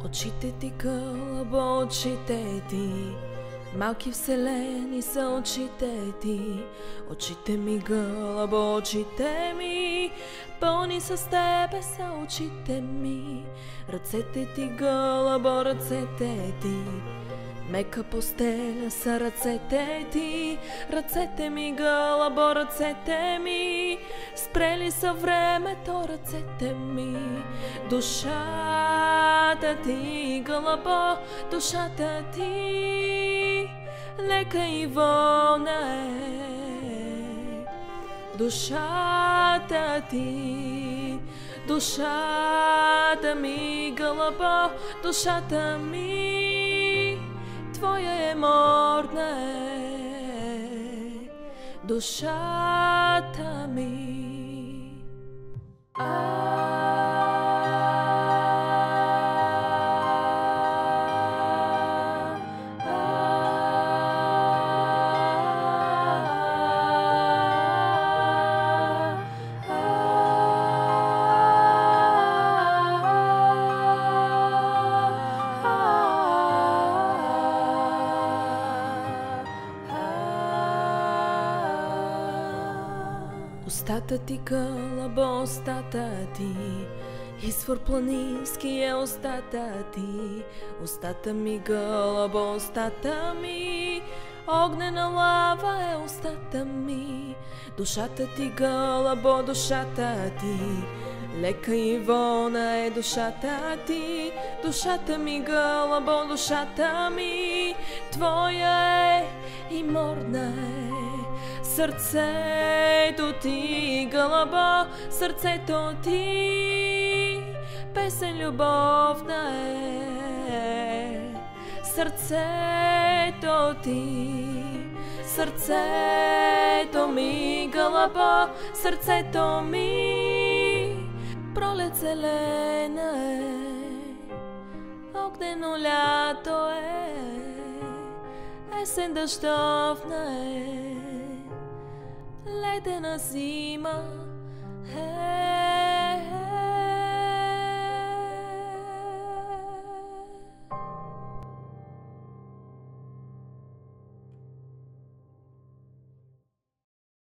Очите ти гълъбо, очите ти, малки вселени са очите ти. Очите ми гълъбо, очите ми, пълни с тебе са очите ми. Ръцете ти гълъбо, ръцете ти, мека постеля са ръцете ти. Ръцете ми гълъбо, ръцете ми, спрели са времето ръцете ми. Душата ти гълъбо, душата ти лека и волна е. Душата ти, душата ми гълъбо, душата ми твоя е морна е. Душата ми. Устата ти гълъбо, устата ти, извор планински е устата ти. Устата ми гълъбо, устата ми, огнена лава е устата ми. Душата ти гълъбо, душата ти, лека и волна е душата ти. Душата ми гълъбо, душата ми, твоя е и морна е. Сърцето ти гълъбо, сърцето ти песен любовна е. Сърцето ти, сърцето ми гълъбо, сърцето ми пролет зелена е. Огнено лято е, есен дъждовна е, ледена зима е.